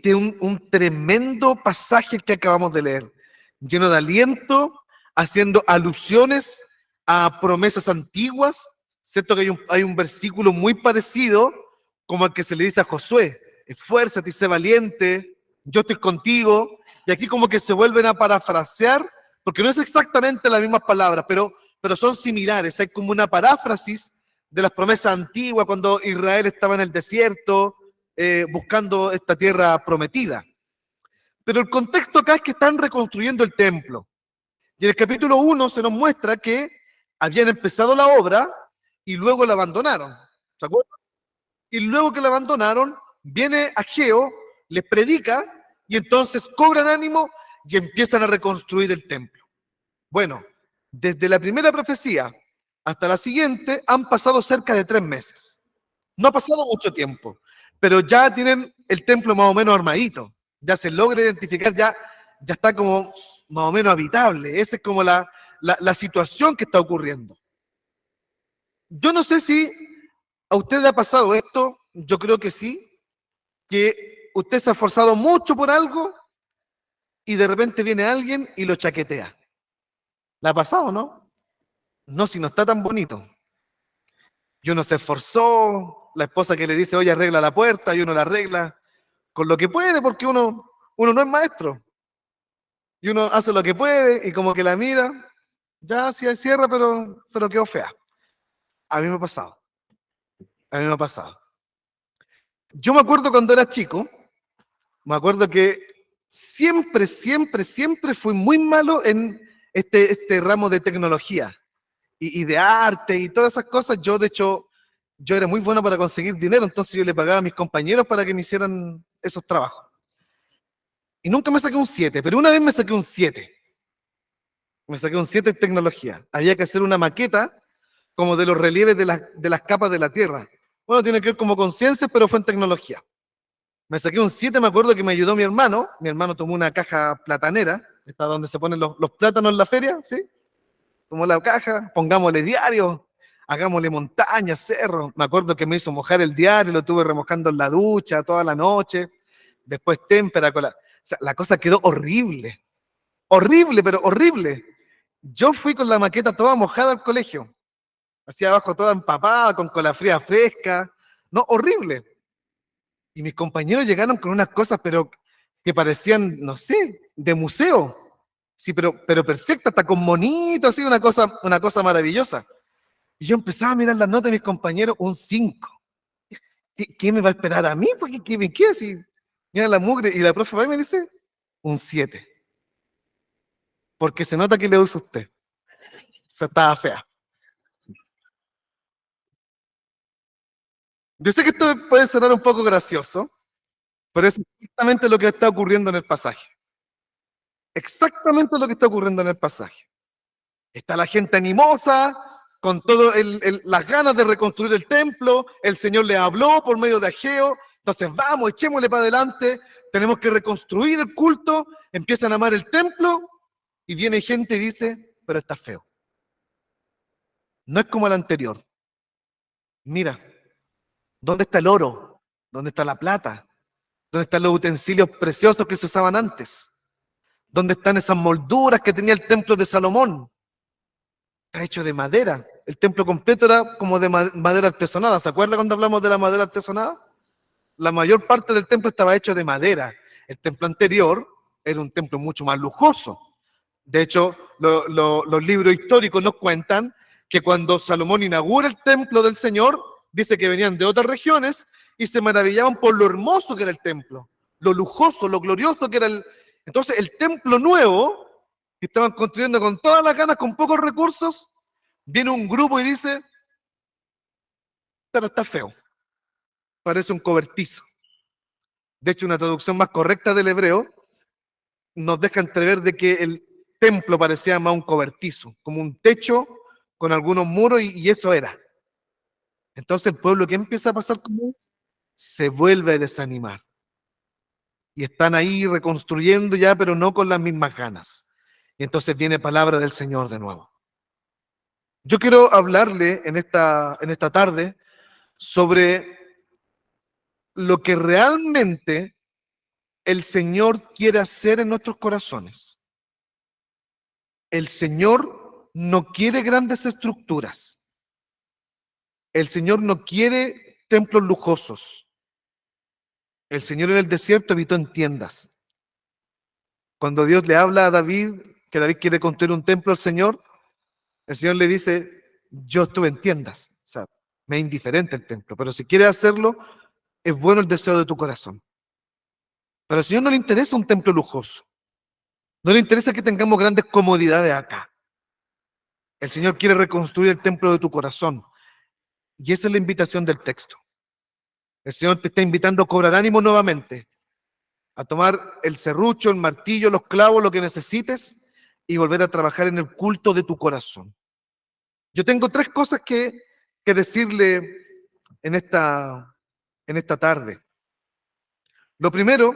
Este es un tremendo pasaje que acabamos de leer, lleno de aliento, haciendo alusiones a promesas antiguas. ¿Cierto que hay un versículo muy parecido como al que se le dice a Josué? Esfuérzate y sé valiente, yo estoy contigo. Y aquí como que se vuelven a parafrasear, porque no es exactamente las mismas palabras, pero son similares. Hay como una paráfrasis de las promesas antiguas cuando Israel estaba en el desierto, buscando esta tierra prometida. Pero el contexto acá es que están reconstruyendo el templo. Y en el capítulo 1 se nos muestra que habían empezado la obra y luego la abandonaron. ¿Se acuerdan? Y luego que la abandonaron, viene Ageo, les predica y entonces cobran ánimo y empiezan a reconstruir el templo. Bueno, desde la primera profecía hasta la siguiente han pasado cerca de 3 meses. No ha pasado mucho tiempo, pero ya tienen el templo más o menos armadito. Ya se logra identificar, ya está como más o menos habitable. Esa es como la situación que está ocurriendo. Yo no sé si a usted le ha pasado esto, yo creo que sí, que usted se ha esforzado mucho por algo y de repente viene alguien y lo chaquetea. ¿Le ha pasado, no? No, si no está tan bonito. Y uno se esforzó, la esposa que le dice, oye, arregla la puerta, y uno la arregla con lo que puede, porque uno no es maestro. Y uno hace lo que puede y como que la mira, ya sí cierra, pero quedó fea. A mí me ha pasado, a mí me ha pasado. Yo me acuerdo cuando era chico, me acuerdo que siempre fui muy malo en este ramo de tecnología y de arte y todas esas cosas. Yo, de hecho, yo era muy bueno para conseguir dinero, entonces yo le pagaba a mis compañeros para que me hicieran esos trabajos. Y nunca me saqué un 7, pero una vez me saqué un 7. Me saqué un 7 en tecnología. Había que hacer una maqueta como de los relieves de las capas de la Tierra. Bueno, tiene que ver como con ciencias, pero fue en tecnología. Me saqué un 7, me acuerdo que me ayudó mi hermano. Mi hermano tomó una caja platanera, está donde se ponen los plátanos en la feria, ¿sí? Tomó la caja, pongámosle diario, hagámosle montaña, cerro. Me acuerdo que me hizo mojar el diario, lo tuve remojando en la ducha toda la noche. Después témpera con la... O sea, la cosa quedó horrible. Horrible, pero horrible. Yo fui con la maqueta toda mojada al colegio. Hacia abajo toda empapada, con cola fría fresca. No, horrible. Y mis compañeros llegaron con unas cosas, pero que parecían, no sé, de museo. Sí, pero perfecta, hasta con monito, así, una cosa maravillosa. Y yo empezaba a mirar las notas de mis compañeros, un 5. ¿Qué me va a esperar a mí? Porque ¿qué así? Mira la mugre. Y la profe va y me dice, un 7. Porque se nota que le usa usted. O sea, estaba fea. Yo sé que esto puede sonar un poco gracioso, pero es exactamente lo que está ocurriendo en el pasaje. Exactamente lo que está ocurriendo en el pasaje. Está la gente animosa, con todas las ganas de reconstruir el templo. El Señor le habló por medio de Ageo. Entonces vamos, echémosle para adelante. Tenemos que reconstruir el culto. Empiezan a amar el templo. Y viene gente y dice, pero está feo. No es como el anterior. Mira, ¿dónde está el oro? ¿Dónde está la plata? ¿Dónde están los utensilios preciosos que se usaban antes? ¿Dónde están esas molduras que tenía el templo de Salomón? Está hecho de madera. El templo completo era como de madera artesanada. ¿Se acuerda cuando hablamos de la madera artesanada? La mayor parte del templo estaba hecho de madera. El templo anterior era un templo mucho más lujoso. De hecho, los libros históricos nos cuentan que cuando Salomón inaugura el templo del Señor, dice que venían de otras regiones y se maravillaban por lo hermoso que era el templo, lo lujoso, lo glorioso que era el... Entonces, el templo nuevo, que estaban construyendo con todas las ganas, con pocos recursos, viene un grupo y dice, pero está feo, parece un cobertizo. De hecho, una traducción más correcta del hebreo nos deja entrever de que el templo parecía más un cobertizo, como un techo con algunos muros y eso era. Entonces el pueblo, ¿qué empieza a pasar? Como se vuelve a desanimar. Y están ahí reconstruyendo ya, pero no con las mismas ganas. Y entonces viene palabra del Señor de nuevo. Yo quiero hablarle en esta tarde sobre lo que realmente el Señor quiere hacer en nuestros corazones. El Señor no quiere grandes estructuras. El Señor no quiere templos lujosos. El Señor en el desierto habitó en tiendas. Cuando Dios le habla a David, que David quiere construir un templo al Señor, el Señor le dice, yo estuve en tiendas. O sea, me es indiferente el templo, pero si quieres hacerlo, es bueno el deseo de tu corazón. Pero al Señor no le interesa un templo lujoso. No le interesa que tengamos grandes comodidades acá. El Señor quiere reconstruir el templo de tu corazón. Y esa es la invitación del texto. El Señor te está invitando a cobrar ánimo nuevamente, a tomar el serrucho, el martillo, los clavos, lo que necesites y volver a trabajar en el culto de tu corazón. Yo tengo tres cosas que decirle en esta tarde. Lo primero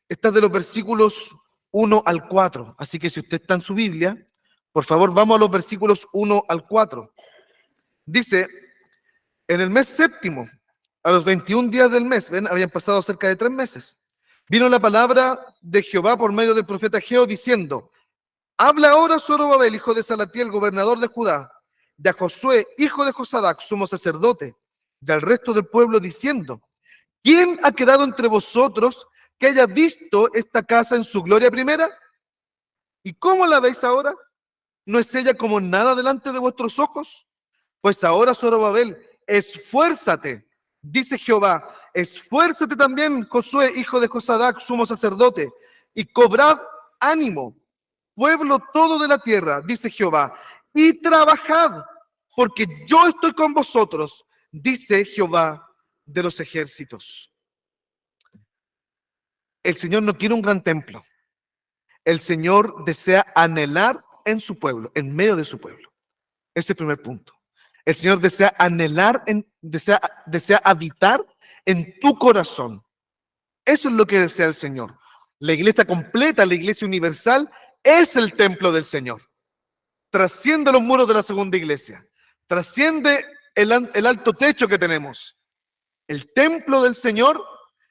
está de los versículos 1 al 4. Así que si usted está en su Biblia, por favor, vamos a los versículos 1 al 4. Dice, en el mes séptimo, a los 21 días del mes, ven, habían pasado cerca de 3 meses, vino la palabra de Jehová por medio del profeta Ageo diciendo, habla ahora Zorobabel, hijo de Salatiel, gobernador de Judá, de Josué, hijo de Josadac, sumo sacerdote, y al resto del pueblo diciendo, ¿quién ha quedado entre vosotros que haya visto esta casa en su gloria primera? ¿Y cómo la veis ahora? ¿No es ella como nada delante de vuestros ojos? Pues ahora, Zorobabel, esfuérzate, dice Jehová, esfuérzate también, Josué, hijo de Josadac, sumo sacerdote, y cobrad ánimo, pueblo todo de la tierra, dice Jehová, y trabajad, porque yo estoy con vosotros, dice Jehová de los ejércitos. El Señor no quiere un gran templo. El Señor desea anhelar en su pueblo, en medio de su pueblo. Ese es el primer punto. El Señor desea anhelar, desea habitar en tu corazón. Eso es lo que desea el Señor. La iglesia completa, la iglesia universal, es el templo del Señor. Trasciende los muros de la segunda iglesia. Trasciende el alto techo que tenemos. El templo del Señor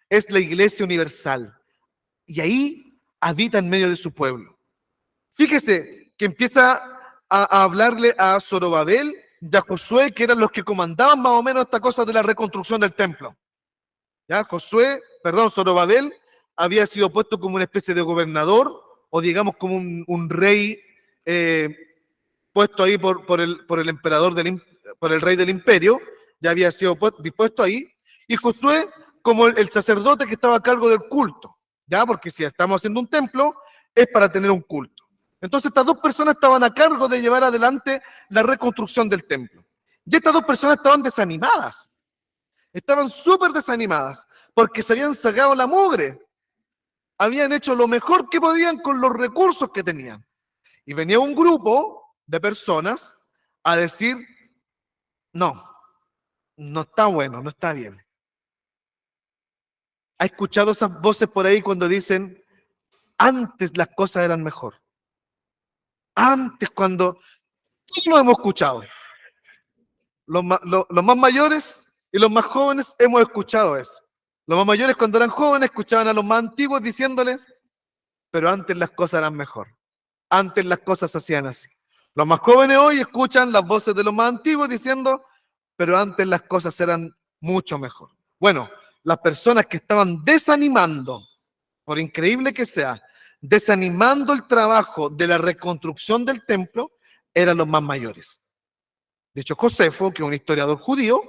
es la iglesia universal. Y ahí habita en medio de su pueblo. Fíjese que empieza a hablarle a Zorobabel y a Josué, que eran los que comandaban más o menos esta cosa de la reconstrucción del templo. ¿Ya? Zorobabel había sido puesto como una especie de gobernador, o digamos como un rey puesto ahí por el emperador, por el rey del imperio, ya había sido dispuesto ahí, y Josué como el sacerdote que estaba a cargo del culto, ¿ya? Porque si estamos haciendo un templo, es para tener un culto. Entonces estas dos personas estaban a cargo de llevar adelante la reconstrucción del templo. Y estas dos personas estaban desanimadas. Estaban súper desanimadas porque se habían sacado la mugre. Habían hecho lo mejor que podían con los recursos que tenían. Y venía un grupo de personas a decir, no, no está bueno, no está bien. ¿Ha escuchado esas voces por ahí cuando dicen, antes las cosas eran mejor? Antes cuando... Todos lo hemos escuchado. Los más mayores y los más jóvenes hemos escuchado eso. Los más mayores cuando eran jóvenes escuchaban a los más antiguos diciéndoles, pero antes las cosas eran mejor. Antes las cosas se hacían así. Los más jóvenes hoy escuchan las voces de los más antiguos diciendo, pero antes las cosas eran mucho mejor. Bueno, las personas que estaban desanimando, por increíble que sea, desanimando el trabajo de la reconstrucción del templo, eran los más mayores. De hecho, Josefo, que es un historiador judío,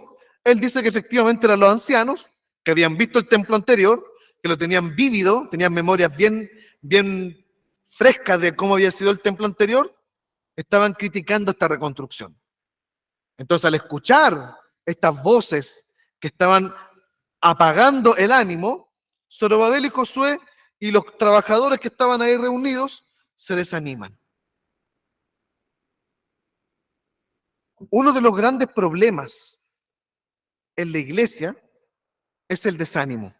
él dice que efectivamente eran los ancianos que habían visto el templo anterior, que lo tenían vívido, tenían memorias bien frescas de cómo había sido el templo anterior, estaban criticando esta reconstrucción. Entonces, al escuchar estas voces que estaban apagando el ánimo, Zorobabel y Josué y los trabajadores que estaban ahí reunidos se desaniman. Uno de los grandes problemas en la iglesia es el desánimo.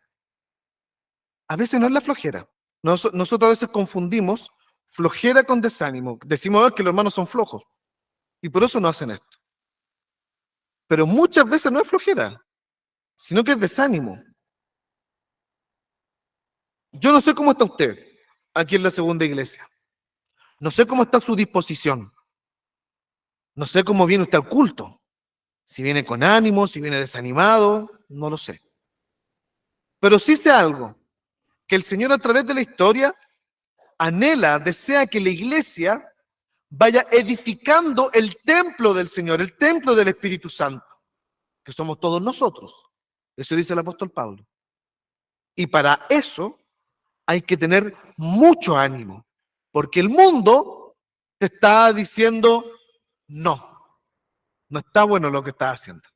A veces no es la flojera. Nosotros a veces confundimos flojera con desánimo. Decimos que los hermanos son flojos y por eso no hacen esto. Pero muchas veces no es flojera, sino que es desánimo. Yo no sé cómo está usted aquí en la segunda iglesia. No sé cómo está su disposición. No sé cómo viene usted al culto. Si viene con ánimo, si viene desanimado, no lo sé. Pero sí sé algo, que el Señor a través de la historia anhela, desea que la iglesia vaya edificando el templo del Señor, el templo del Espíritu Santo, que somos todos nosotros. Eso dice el apóstol Pablo. Y para eso hay que tener mucho ánimo, porque el mundo te está diciendo, no, no está bueno lo que estás haciendo.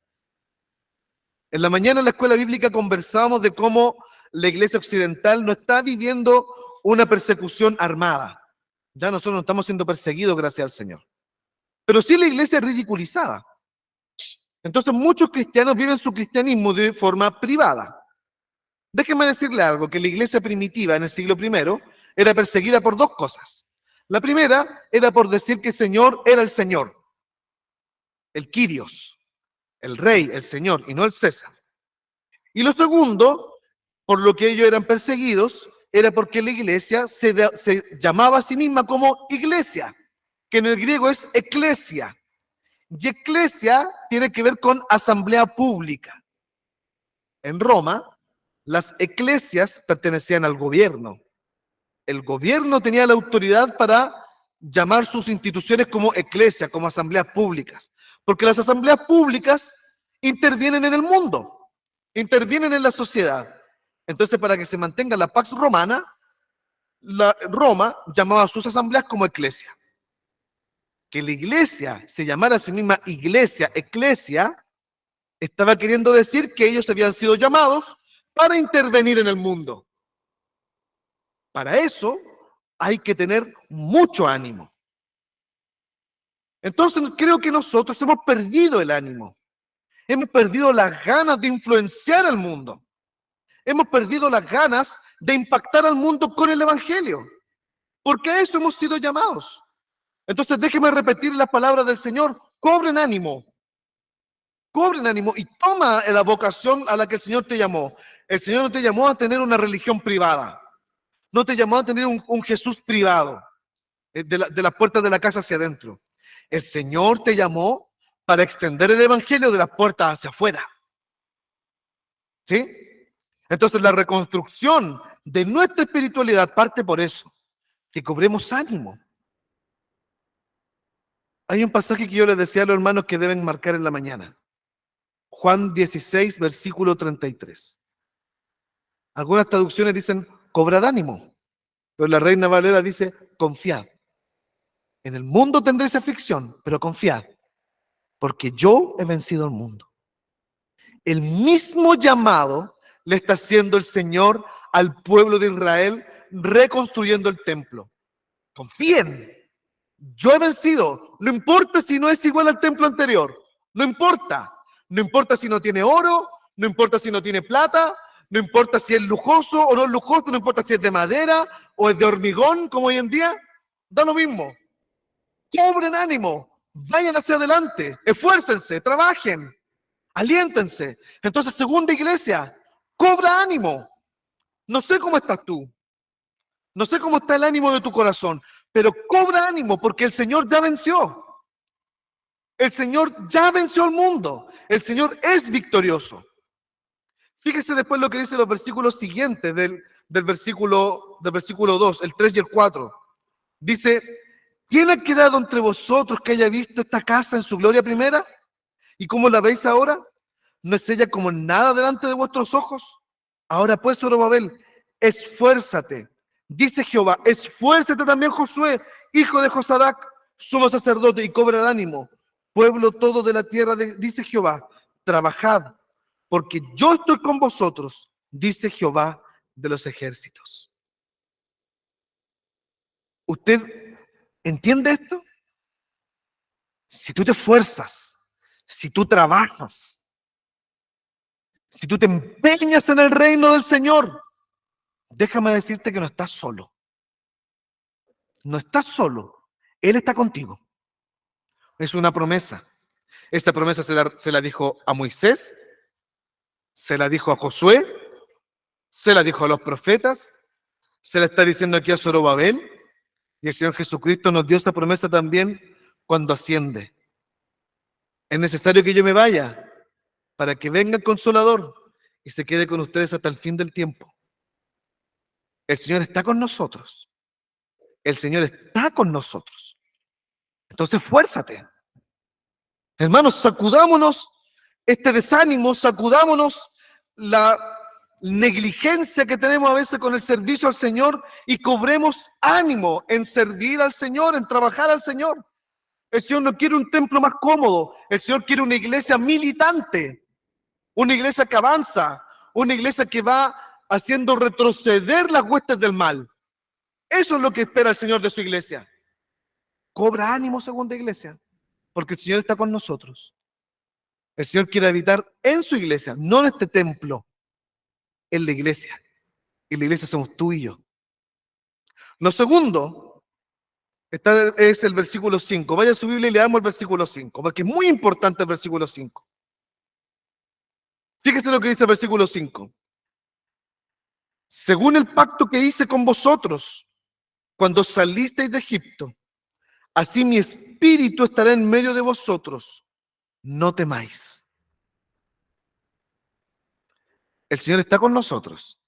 En la mañana en la escuela bíblica conversábamos de cómo la iglesia occidental no está viviendo una persecución armada. Ya nosotros no estamos siendo perseguidos gracias al Señor. Pero sí la iglesia es ridiculizada. Entonces muchos cristianos viven su cristianismo de forma privada. Déjenme decirle algo, que la iglesia primitiva en el siglo I era perseguida por dos cosas. La primera era por decir que el Señor era el Señor, el Kyrios, el Rey, el Señor, y no el César. Y lo segundo, por lo que ellos eran perseguidos, era porque la iglesia se llamaba a sí misma como iglesia, que en el griego es eclesia. Y eclesia tiene que ver con asamblea pública. En Roma, las eclesias pertenecían al gobierno. El gobierno tenía la autoridad para llamar sus instituciones como eclesia, como asambleas públicas, porque las asambleas públicas intervienen en el mundo, intervienen en la sociedad. Entonces, para que se mantenga la Pax Romana, Roma llamaba a sus asambleas como eclesia. Que la iglesia se llamara a sí misma iglesia, eclesia, estaba queriendo decir que ellos habían sido llamados para intervenir en el mundo. Para eso hay que tener mucho ánimo. Entonces creo que nosotros hemos perdido el ánimo. Hemos perdido las ganas de influenciar al mundo. Hemos perdido las ganas de impactar al mundo con el Evangelio. Porque a eso hemos sido llamados. Entonces déjenme repetir las palabras del Señor. Cobren ánimo y toma la vocación a la que el Señor te llamó. El Señor no te llamó a tener una religión privada. No te llamó a tener un Jesús privado, de las puertas de la casa hacia adentro. El Señor te llamó para extender el Evangelio de las puertas hacia afuera. ¿Sí? Entonces la reconstrucción de nuestra espiritualidad parte por eso, que cobremos ánimo. Hay un pasaje que yo les decía a los hermanos que deben marcar en la mañana. Juan 16, versículo 33. Algunas traducciones dicen, cobrad ánimo, pero la Reina Valera dice, confiad. En el mundo tendréis aflicción, pero confiad, porque yo he vencido al mundo. El mismo llamado le está haciendo el Señor al pueblo de Israel reconstruyendo el templo. Confíen, yo he vencido. No importa si no es igual al templo anterior, no importa. No importa si no tiene oro, no importa si no tiene plata, no importa si es lujoso o no es lujoso, no importa si es de madera o es de hormigón como hoy en día, da lo mismo. Cobren ánimo, vayan hacia adelante, esfuércense, trabajen, aliéntense. Entonces, segunda iglesia, cobra ánimo. No sé cómo estás tú, no sé cómo está el ánimo de tu corazón, pero cobra ánimo porque el Señor ya venció. El Señor ya venció al mundo. El Señor es victorioso. Fíjese después lo que dicen los versículos siguientes del versículo 2, el 3 y el 4. Dice, ¿quién ha quedado entre vosotros que haya visto esta casa en su gloria primera? ¿Y cómo la veis ahora? ¿No es ella como nada delante de vuestros ojos? Ahora pues, Zorobabel, esfuérzate. Dice Jehová, esfuérzate también Josué, hijo de Josadac, sumo sacerdote, y cobra ánimo. Pueblo todo de la tierra, dice Jehová, trabajad, porque yo estoy con vosotros, dice Jehová de los ejércitos. ¿Usted entiende esto? Si tú te esfuerzas, si tú trabajas, si tú te empeñas en el reino del Señor, déjame decirte que no estás solo. No estás solo. Él está contigo. Es una promesa. Esa promesa se la dijo a Moisés, se la dijo a Josué, se la dijo a los profetas Se le está diciendo aquí a Zorobabel, y el Señor Jesucristo nos dio esa promesa también cuando asciende. Es necesario que yo me vaya para que venga el Consolador y se quede con ustedes hasta el fin del tiempo. El Señor está con nosotros. El Señor está con nosotros. Entonces, fuérzate. Hermanos, sacudámonos este desánimo, sacudámonos la negligencia que tenemos a veces con el servicio al Señor y cobremos ánimo en servir al Señor, en trabajar al Señor. El Señor no quiere un templo más cómodo, el Señor quiere una iglesia militante, una iglesia que avanza, una iglesia que va haciendo retroceder las huestes del mal. Eso es lo que espera el Señor de su iglesia. Cobra ánimo, segunda iglesia, porque el Señor está con nosotros. El Señor quiere habitar en su iglesia, no en este templo, en la iglesia. Y la iglesia somos tú y yo. Lo segundo es el versículo 5. Vaya a su Biblia y leamos el versículo 5, porque es muy importante el versículo 5. Fíjese lo que dice el versículo 5. Según el pacto que hice con vosotros cuando salisteis de Egipto, así mi espíritu estará en medio de vosotros. No temáis. El Señor está con nosotros.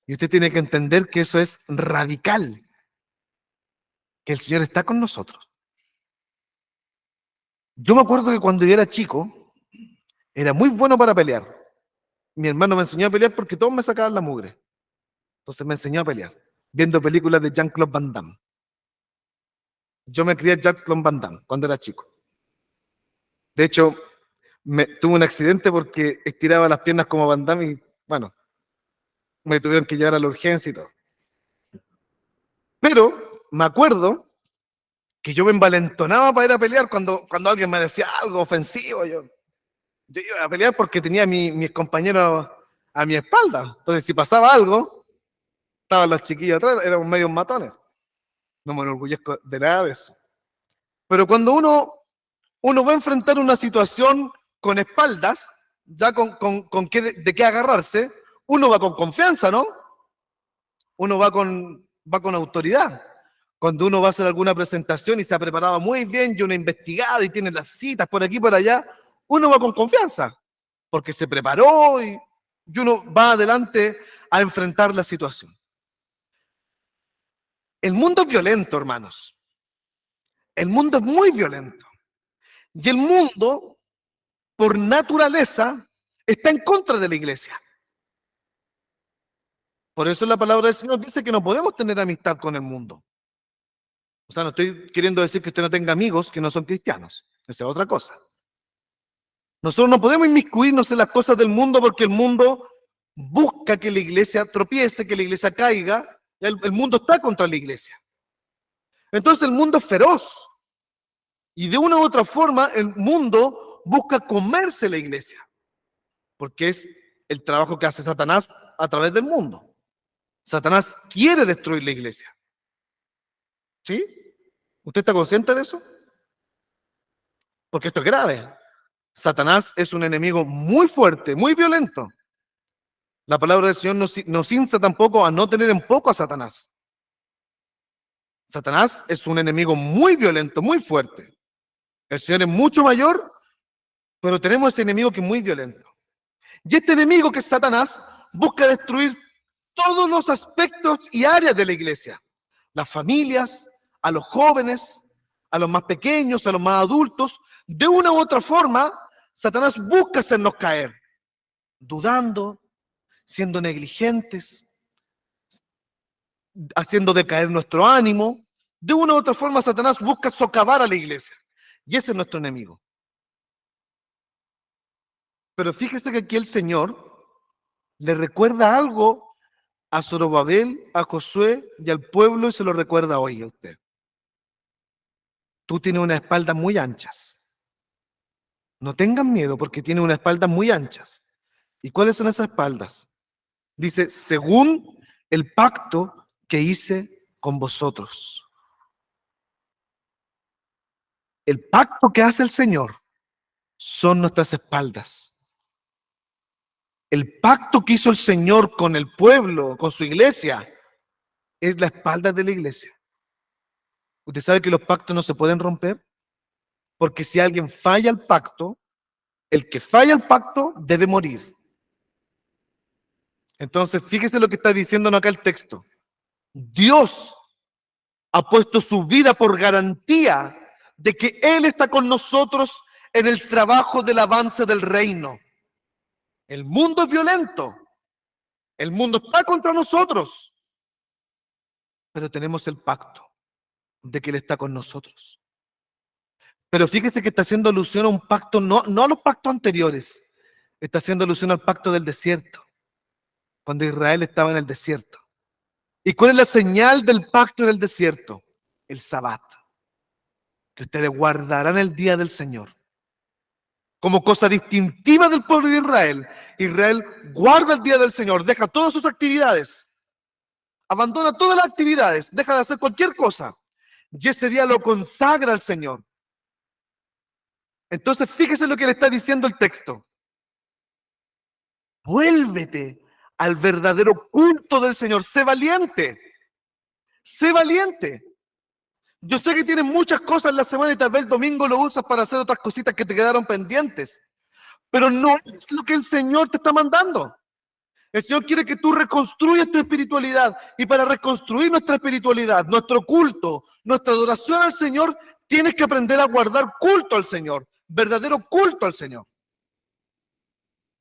Y usted tiene que entender que eso es radical, que el Señor está con nosotros. Yo me acuerdo que cuando yo era chico, era muy bueno para pelear. Mi hermano me enseñó a pelear porque todos me sacaban la mugre. Entonces me enseñó a pelear, viendo películas de Jean-Claude Van Damme. Yo me crié Jean-Claude Van Damme cuando era chico. De hecho, tuve un accidente porque estiraba las piernas como Van Damme y, bueno, me tuvieron que llevar a la urgencia y todo. Pero me acuerdo que yo me envalentonaba para ir a pelear cuando alguien me decía algo ofensivo. Yo iba a pelear porque tenía a mis compañeros a mi espalda. Entonces, si pasaba algo, estaban los chiquillos atrás, éramos medios matones. No me enorgullezco de nada de eso. Pero cuando uno va a enfrentar una situación con espaldas, ya con de qué agarrarse, uno va con confianza, ¿no? Uno va con autoridad. Cuando uno va a hacer alguna presentación y se ha preparado muy bien y uno ha investigado y tiene las citas por aquí y por allá, uno va con confianza, porque se preparó y uno va adelante a enfrentar la situación. El mundo es violento, hermanos. El mundo es muy violento. Y el mundo, por naturaleza, está en contra de la iglesia. Por eso la palabra del Señor dice que no podemos tener amistad con el mundo. O sea, no estoy queriendo decir que usted no tenga amigos que no son cristianos. Esa es otra cosa. Nosotros no podemos inmiscuirnos en las cosas del mundo porque el mundo busca que la iglesia tropiece, que la iglesia caiga. El mundo está contra la iglesia. Entonces el mundo es feroz. Y de una u otra forma el mundo busca comerse la iglesia. Porque es el trabajo que hace Satanás a través del mundo. Satanás quiere destruir la iglesia. ¿Sí? ¿Usted está consciente de eso? Porque esto es grave. Satanás es un enemigo muy fuerte, muy violento. La palabra del Señor nos insta tampoco a no tener en poco a Satanás. Satanás es un enemigo muy violento, muy fuerte. El Señor es mucho mayor, pero tenemos ese enemigo que es muy violento. Y este enemigo que es Satanás busca destruir todos los aspectos y áreas de la iglesia. Las familias, a los jóvenes, a los más pequeños, a los más adultos. De una u otra forma, Satanás busca hacernos caer, dudando, siendo negligentes, haciendo decaer nuestro ánimo. De una u otra forma, Satanás busca socavar a la iglesia. Y ese es nuestro enemigo. Pero fíjese que aquí el Señor le recuerda algo a Zorobabel, a Josué y al pueblo y se lo recuerda hoy a usted. Tú tienes unas espaldas muy anchas. No tengan miedo porque tienes unas espaldas muy anchas. ¿Y cuáles son esas espaldas? Dice, según el pacto que hice con vosotros. El pacto que hace el Señor son nuestras espaldas. El pacto que hizo el Señor con el pueblo, con su iglesia, es la espalda de la iglesia. Usted sabe que los pactos no se pueden romper, porque si alguien falla el pacto, el que falla el pacto debe morir. Entonces, fíjese lo que está diciéndonos acá el texto. Dios ha puesto su vida por garantía de que Él está con nosotros en el trabajo del avance del reino. El mundo es violento, el mundo está contra nosotros, pero tenemos el pacto de que Él está con nosotros. Pero fíjese que está haciendo alusión a un pacto, no a los pactos anteriores, está haciendo alusión al pacto del desierto, cuando Israel estaba en el desierto. ¿Y cuál es la señal del pacto en el desierto? El Sabbat, que ustedes guardarán el día del Señor. Como cosa distintiva del pueblo de Israel, Israel guarda el día del Señor, deja todas sus actividades, abandona todas las actividades, deja de hacer cualquier cosa, y ese día lo consagra al Señor. Entonces, fíjese lo que le está diciendo el texto. Vuélvete al verdadero culto del Señor, sé valiente, sé valiente. Yo sé que tienes muchas cosas en la semana y tal vez el domingo lo usas para hacer otras cositas que te quedaron pendientes, pero no es lo que el Señor te está mandando. El Señor quiere que tú reconstruyas tu espiritualidad, y para reconstruir nuestra espiritualidad, nuestro culto, nuestra adoración al Señor, tienes que aprender a guardar culto al Señor, verdadero culto al Señor.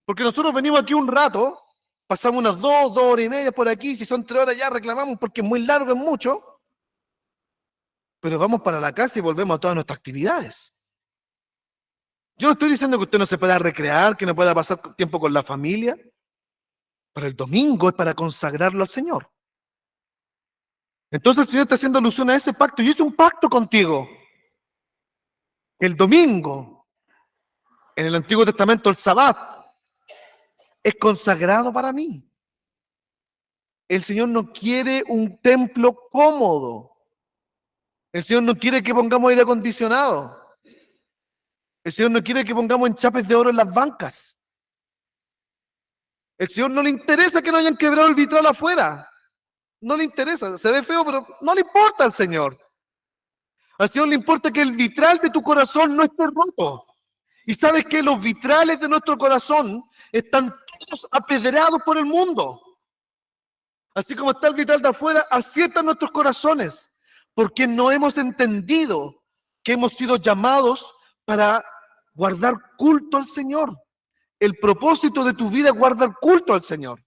Porque nosotros venimos aquí un rato, pasamos unas 2 horas y media por aquí, si son 3 horas ya reclamamos porque es muy largo, es mucho, pero vamos para la casa y volvemos a todas nuestras actividades. Yo no estoy diciendo que usted no se pueda recrear, que no pueda pasar tiempo con la familia, pero el domingo es para consagrarlo al Señor. Entonces el Señor está haciendo alusión a ese pacto, y es un pacto contigo. El domingo, en el Antiguo Testamento, el Sabbat, es consagrado para mí. El Señor no quiere un templo cómodo. El Señor no quiere que pongamos aire acondicionado. El Señor no quiere que pongamos enchapes de oro en las bancas. El Señor no le interesa que no hayan quebrado el vitral afuera. No le interesa, se ve feo, pero no le importa al Señor. Al Señor le importa que el vitral de tu corazón no esté roto. Y sabes que los vitrales de nuestro corazón están todos apedreados por el mundo. Así como está el vitral de afuera, así están nuestros corazones. Porque no hemos entendido que hemos sido llamados para guardar culto al Señor. El propósito de tu vida es guardar culto al Señor.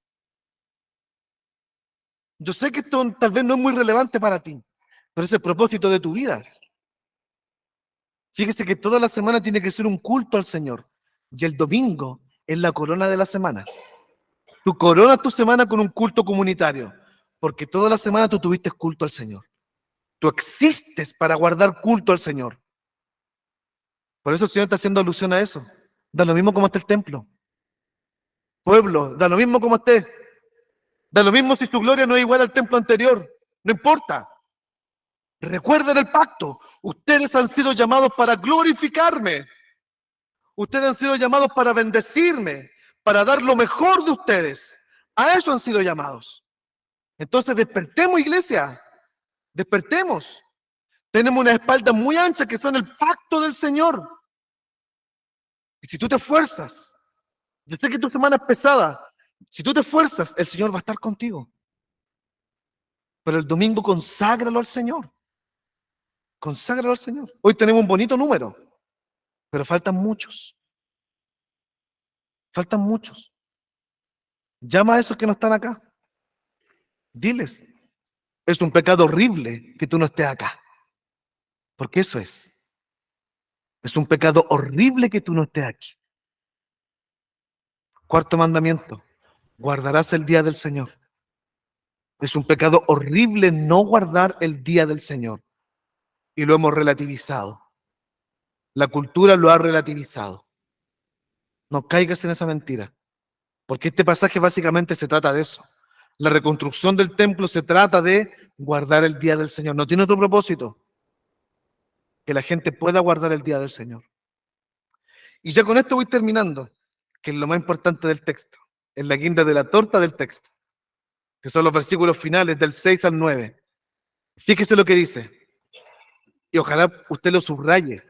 Yo sé que esto tal vez no es muy relevante para ti, pero es el propósito de tu vida. Fíjese que toda la semana tiene que ser un culto al Señor. Y el domingo es la corona de la semana. Tú coronas tu semana con un culto comunitario, porque toda la semana tú tuviste culto al Señor. Tú existes para guardar culto al Señor. Por eso el Señor está haciendo alusión a eso. Da lo mismo como esté el templo. Pueblo, da lo mismo como esté. Da lo mismo si su gloria no es igual al templo anterior. No importa. Recuerden el pacto. Ustedes han sido llamados para glorificarme. Ustedes han sido llamados para bendecirme, para dar lo mejor de ustedes. A eso han sido llamados. Entonces despertemos, iglesia. Despertemos. Tenemos una espalda muy ancha que son el pacto del Señor. Y si tú te esfuerzas, yo sé que tu semana es pesada, si tú te esfuerzas, el Señor va a estar contigo. Pero el domingo conságralo al Señor. Conságralo al Señor. Hoy tenemos un bonito número, pero faltan muchos. Faltan muchos. Llama a esos que no están acá. Diles, es un pecado horrible que tú no estés acá. Porque eso es. Es un pecado horrible que tú no estés aquí. Cuarto mandamiento. Guardarás el día del Señor. Es un pecado horrible no guardar el día del Señor. Y lo hemos relativizado. La cultura lo ha relativizado. No caigas en esa mentira. Porque este pasaje básicamente se trata de eso. La reconstrucción del templo se trata de guardar el día del Señor. No tiene otro propósito que la gente pueda guardar el día del Señor. Y ya con esto voy terminando, que es lo más importante del texto. en la guinda de la torta del texto, que son los versículos finales del 6 al 9. Fíjese lo que dice, y ojalá usted lo subraye,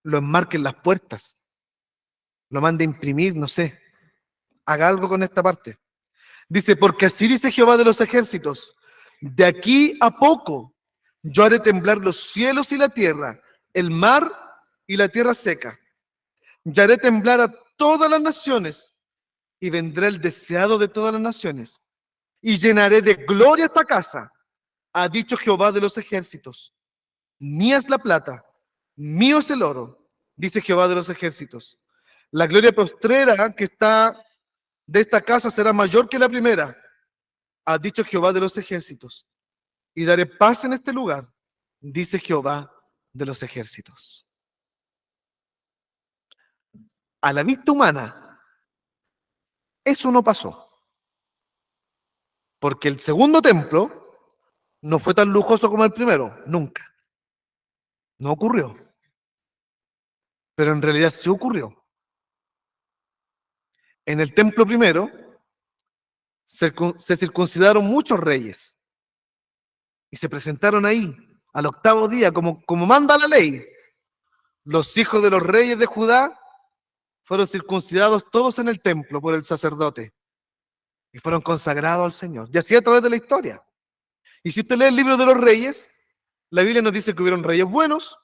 lo enmarque en las puertas, lo mande a imprimir, no sé, haga algo con esta parte. Dice, porque así dice Jehová de los ejércitos, de aquí a poco yo haré temblar los cielos y la tierra, el mar y la tierra seca. Y haré temblar a todas las naciones, y vendrá el deseado de todas las naciones, y llenaré de gloria esta casa, ha dicho Jehová de los ejércitos. Mía es la plata, mío es el oro, dice Jehová de los ejércitos. La gloria postrera que está de esta casa será mayor que la primera, ha dicho Jehová de los ejércitos. Y daré paz en este lugar, dice Jehová de los ejércitos. A la vista humana, eso no pasó, porque el segundo templo no fue tan lujoso como el primero, nunca. No ocurrió, pero en realidad sí ocurrió. En el templo primero se circuncidaron muchos reyes y se presentaron ahí al octavo día, como manda la ley. Los hijos de los reyes de Judá fueron circuncidados todos en el templo por el sacerdote y fueron consagrados al Señor. Y así a través de la historia. Y si usted lee el libro de los reyes, la Biblia nos dice que hubieron reyes buenos,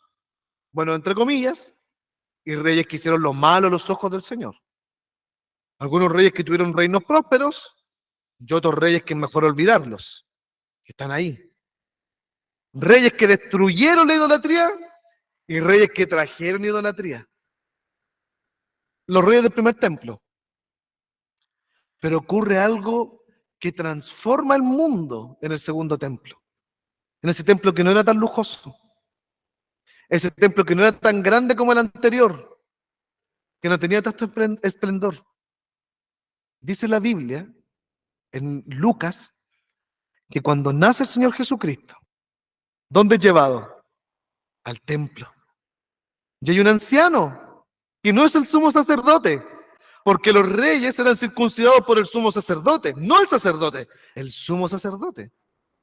bueno, entre comillas, y reyes que hicieron lo malo a los ojos del Señor. Algunos reyes que tuvieron reinos prósperos y otros reyes que es mejor olvidarlos, que están ahí. Reyes que destruyeron la idolatría y reyes que trajeron idolatría. Los reyes del primer templo. Pero ocurre algo que transforma el mundo en el segundo templo. En ese templo que no era tan lujoso. Ese templo que no era tan grande como el anterior. Que no tenía tanto esplendor. Dice la Biblia, en Lucas, que cuando nace el Señor Jesucristo, ¿dónde es llevado? Al templo. Y hay un anciano, que no es el sumo sacerdote, porque los reyes eran circuncidados por el sumo sacerdote, no el sacerdote, el sumo sacerdote,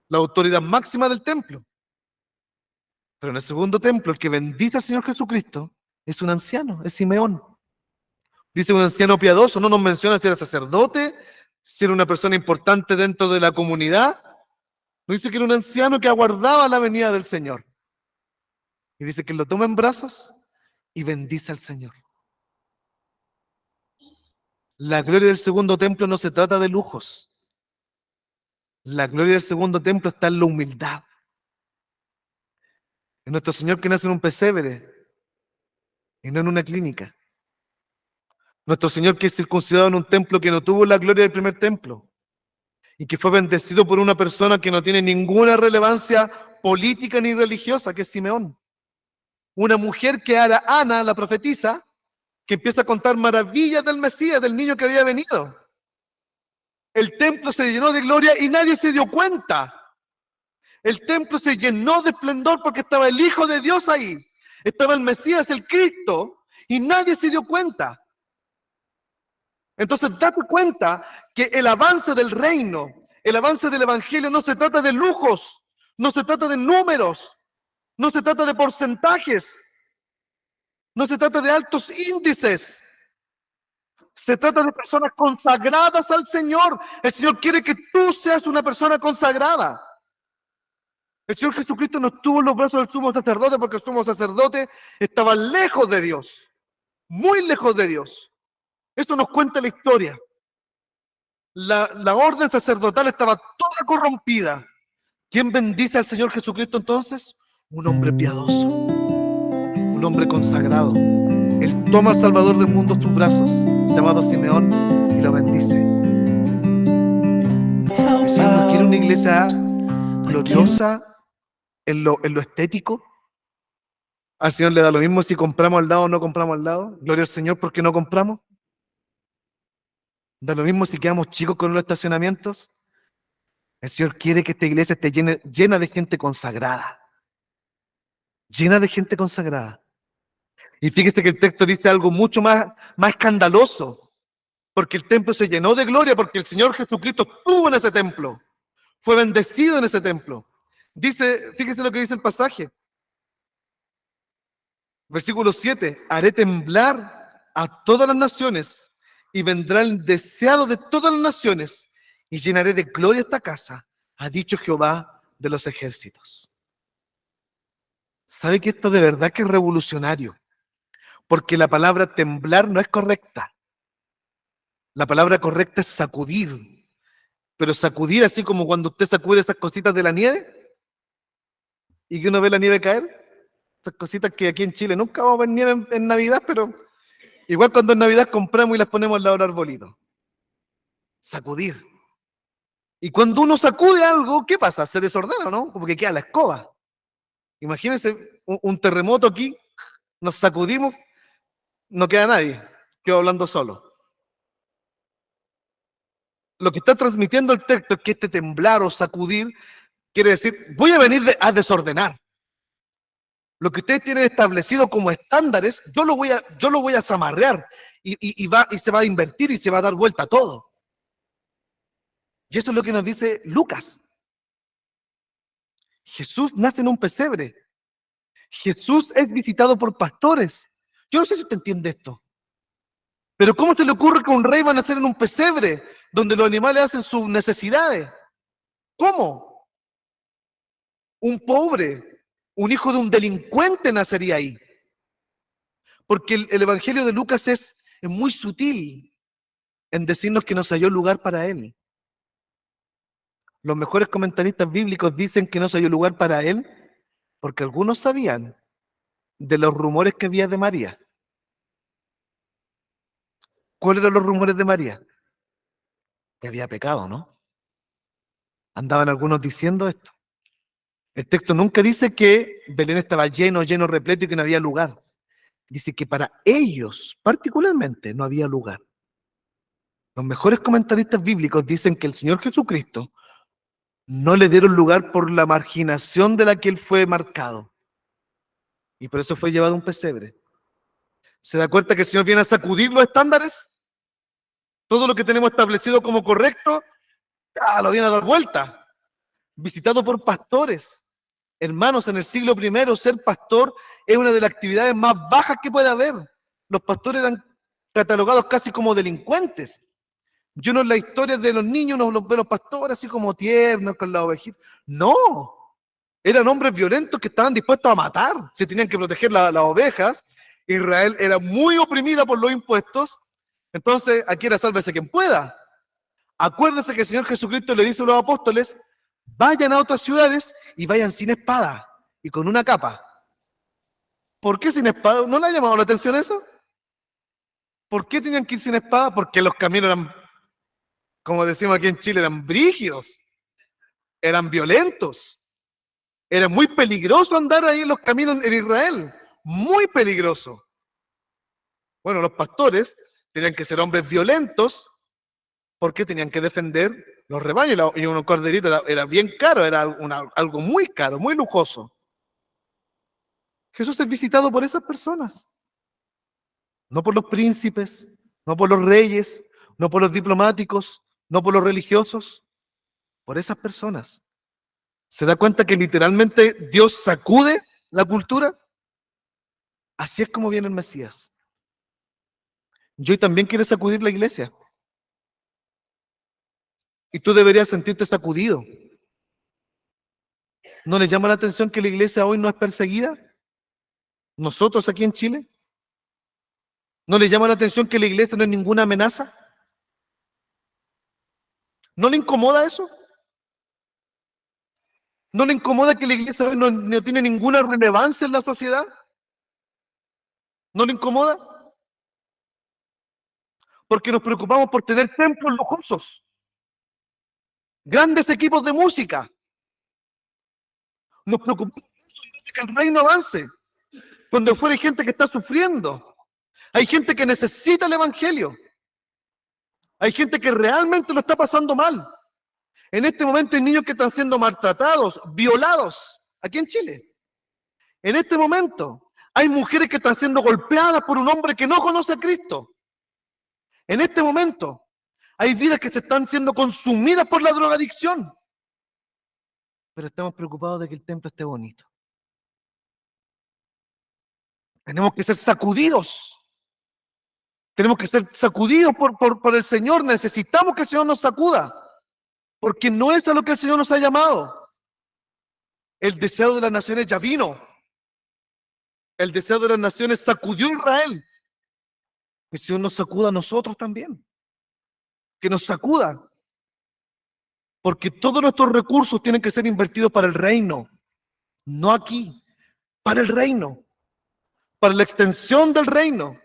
la autoridad máxima del templo. Pero en el segundo templo, el que bendice al Señor Jesucristo es un anciano, es Simeón. Dice un anciano piadoso, no nos menciona si era sacerdote, si era una persona importante dentro de la comunidad. No dice que era un anciano que aguardaba la venida del Señor. Y dice que lo toma en brazos y bendice al Señor. La gloria del segundo templo no se trata de lujos. La gloria del segundo templo está en la humildad. En nuestro Señor que nace en un pesebre y no en una clínica. Nuestro Señor que es circuncidado en un templo que no tuvo la gloria del primer templo y que fue bendecido por una persona que no tiene ninguna relevancia política ni religiosa, que es Simeón. Una mujer que era Ana, la profetisa, que empieza a contar maravillas del Mesías, del niño que había venido. El templo se llenó de gloria y nadie se dio cuenta. El templo se llenó de esplendor porque estaba el Hijo de Dios ahí. Estaba el Mesías, el Cristo, y nadie se dio cuenta. Entonces, date cuenta que el avance del reino, el avance del evangelio no se trata de lujos, no se trata de números, no se trata de porcentajes, no se trata de altos índices. Se trata de personas consagradas al Señor. El Señor quiere que tú seas una persona consagrada. El Señor Jesucristo no estuvo en los brazos del sumo sacerdote porque el sumo sacerdote estaba lejos de Dios, muy lejos de Dios. Eso nos cuenta la historia. La orden sacerdotal estaba toda corrompida. ¿Quién bendice al Señor Jesucristo entonces? Un hombre piadoso, un hombre consagrado. Él toma al Salvador del mundo en sus brazos, llamado Simeón, y lo bendice. El Señor no quiere una iglesia gloriosa en lo estético. Al Señor le da lo mismo si compramos al lado o no compramos al lado. Gloria al Señor porque no compramos. Da lo mismo si quedamos chicos con los estacionamientos. El Señor quiere que esta iglesia esté llena de gente consagrada. Llena de gente consagrada. Y fíjese que el texto dice algo mucho más escandaloso. porque el templo se llenó de gloria, porque el Señor Jesucristo estuvo en ese templo, fue bendecido en ese templo. Dice, fíjese lo que dice el pasaje, versículo 7, haré temblar a todas las naciones y vendrá el deseado de todas las naciones y llenaré de gloria esta casa, ha dicho Jehová de los ejércitos. ¿Sabe que esto de verdad que es revolucionario? Porque la palabra temblar no es correcta. La palabra correcta es sacudir. Pero sacudir así como cuando usted sacude esas cositas de la nieve y que uno ve la nieve caer. Esas cositas que aquí en Chile nunca vamos a ver nieve en Navidad, pero igual cuando en Navidad compramos y las ponemos al lado del arbolito. Sacudir. Y cuando uno sacude algo, ¿qué pasa? Se desordena, ¿no? Como que queda la escoba. Imagínense un terremoto aquí, nos sacudimos, no queda nadie, quedo hablando solo. Lo que está transmitiendo el texto es que este temblar o sacudir quiere decir, voy a venir a desordenar. Lo que ustedes tienen establecido como estándares, yo lo voy a zamarrear y se va a invertir y se va a dar vuelta todo. Y eso es lo que nos dice Lucas. Jesús nace en un pesebre. Jesús es visitado por pastores. Yo no sé si usted entiende esto. Pero ¿cómo se le ocurre que un rey va a nacer en un pesebre donde los animales hacen sus necesidades? ¿Cómo? Un pobre, un hijo de un delincuente nacería ahí. Porque el Evangelio de Lucas es muy sutil en decirnos que no se halló lugar para él. Los mejores comentaristas bíblicos dicen que no se halló lugar para él porque algunos sabían de los rumores que había de María. ¿Cuáles eran los rumores de María? Que había pecado, ¿no? Andaban algunos diciendo esto. El texto nunca dice que Belén estaba lleno, repleto y que no había lugar. Dice que para ellos particularmente no había lugar. Los mejores comentaristas bíblicos dicen que el Señor Jesucristo no le dieron lugar por la marginación de la que él fue marcado. Y por eso fue llevado a un pesebre. ¿Se da cuenta que el Señor viene a sacudir los estándares? Todo lo que tenemos establecido como correcto, lo viene a dar vuelta. Visitado por pastores. Hermanos, en el siglo I ser pastor es una de las actividades más bajas que puede haber. Los pastores eran catalogados casi como delincuentes. Yo no en la historia de los niños no los veo los pastores así como tiernos con la ovejita. No, eran hombres violentos que estaban dispuestos a matar. Se tenían que proteger las ovejas. Israel era muy oprimida por los impuestos. Entonces, aquí era sálvese quien pueda. Acuérdense que el Señor Jesucristo le dice a los apóstoles, vayan a otras ciudades y vayan sin espada y con una capa. ¿Por qué sin espada? ¿No le ha llamado la atención eso? ¿Por qué tenían que ir sin espada? Porque los caminos eran, como decimos aquí en Chile, eran brígidos, eran violentos. Era muy peligroso andar ahí en los caminos en Israel, muy peligroso. Bueno, los pastores tenían que ser hombres violentos porque tenían que defender los rebaños y un corderito era bien caro, era algo muy caro, muy lujoso. Jesús es visitado por esas personas, no por los príncipes, no por los reyes, no por los diplomáticos, no por los religiosos, por esas personas. ¿Se da cuenta que literalmente Dios sacude la cultura? Así es como viene el Mesías. Y hoy también quiere sacudir la iglesia. Y tú deberías sentirte sacudido. ¿No les llama la atención que la iglesia hoy no es perseguida? ¿Nosotros aquí en Chile? ¿No les llama la atención que la iglesia no es ninguna amenaza? ¿No le incomoda eso? ¿No le incomoda que la iglesia hoy no tiene ninguna relevancia en la sociedad? ¿No le incomoda? Porque nos preocupamos por tener templos lujosos, grandes equipos de música. Nos preocupamos de que el reino avance. Cuando fuera hay gente que está sufriendo, hay gente que necesita el evangelio, hay gente que realmente lo está pasando mal. En este momento hay niños que están siendo maltratados, violados, aquí en Chile. En este momento hay mujeres que están siendo golpeadas por un hombre que no conoce a Cristo. En este momento hay vidas que se están siendo consumidas por la drogadicción, pero estamos preocupados de que el templo esté bonito. Tenemos que ser sacudidos. Tenemos que ser sacudidos por el Señor. Necesitamos que el Señor nos sacuda, porque no es a lo que el Señor nos ha llamado. El deseo de las naciones ya vino. El deseo de las naciones sacudió a Israel. Que el Señor nos sacuda a nosotros también. Que nos sacuda. Porque todos nuestros recursos tienen que ser invertidos para el reino. No aquí. Para el reino. Para la extensión del reino.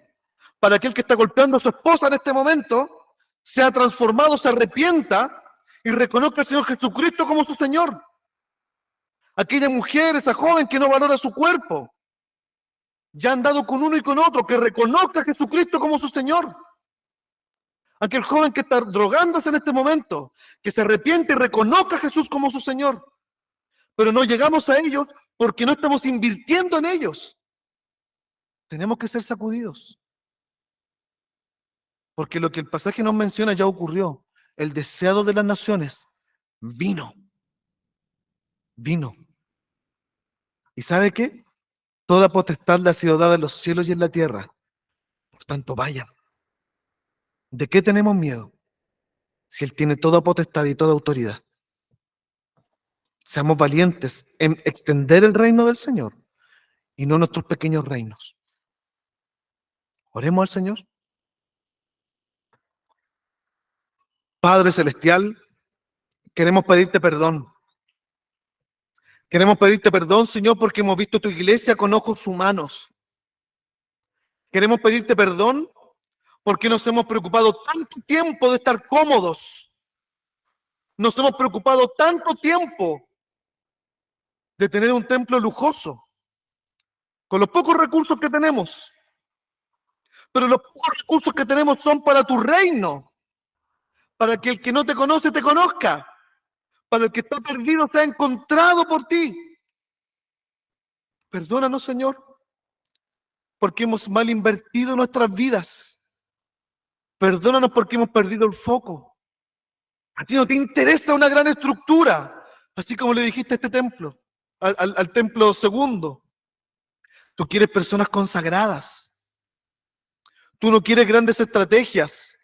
Para aquel que está golpeando a su esposa en este momento, sea transformado, se arrepienta y reconozca al Señor Jesucristo como su Señor. Aquella mujer, esa joven que no valora su cuerpo, ya han dado con uno y con otro, que reconozca a Jesucristo como su Señor. Aquel joven que está drogándose en este momento, que se arrepiente y reconozca a Jesús como su Señor. Pero no llegamos a ellos porque no estamos invirtiendo en ellos. Tenemos que ser sacudidos. Porque lo que el pasaje nos menciona ya ocurrió. El deseado de las naciones vino. Vino. ¿Y sabe qué? Toda potestad le ha sido dada en los cielos y en la tierra. Por tanto, vayan. ¿De qué tenemos miedo? Si Él tiene toda potestad y toda autoridad. Seamos valientes en extender el reino del Señor y no nuestros pequeños reinos. Oremos al Señor. Padre Celestial, queremos pedirte perdón. Queremos pedirte perdón, Señor, porque hemos visto tu iglesia con ojos humanos. Queremos pedirte perdón porque nos hemos preocupado tanto tiempo de estar cómodos. Nos hemos preocupado tanto tiempo de tener un templo lujoso, con los pocos recursos que tenemos. Pero los pocos recursos que tenemos son para tu reino, para que el que no te conoce te conozca, para el que está perdido sea encontrado por ti. Perdónanos, Señor, porque hemos mal invertido nuestras vidas. Perdónanos porque hemos perdido el foco. A ti no te interesa una gran estructura, así como le dijiste a este templo, al templo segundo. Tú quieres personas consagradas. Tú no quieres grandes estrategias.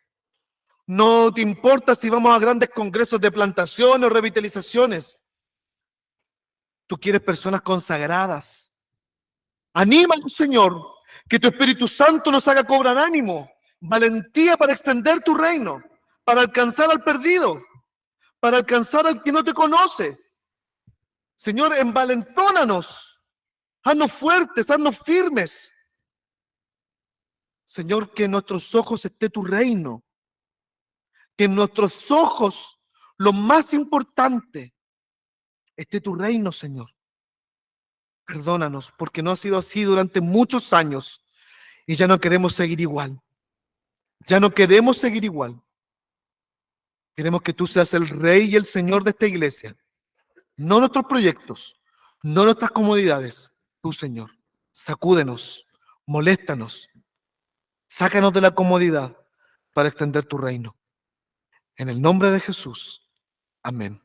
No te importa si vamos a grandes congresos de plantaciones o revitalizaciones. Tú quieres personas consagradas. Anímanos, Señor, que tu Espíritu Santo nos haga cobrar ánimo, valentía para extender tu reino, para alcanzar al perdido, para alcanzar al que no te conoce. Señor, envalentónanos, haznos fuertes, haznos firmes. Señor, que en nuestros ojos esté tu reino, que en nuestros ojos lo más importante esté tu reino, Señor. Perdónanos, porque no ha sido así durante muchos años y ya no queremos seguir igual. Ya no queremos seguir igual. Queremos que tú seas el Rey y el Señor de esta iglesia. No nuestros proyectos, no nuestras comodidades. Tú, Señor, sacúdenos, moléstanos, sácanos de la comodidad para extender tu reino. En el nombre de Jesús. Amén.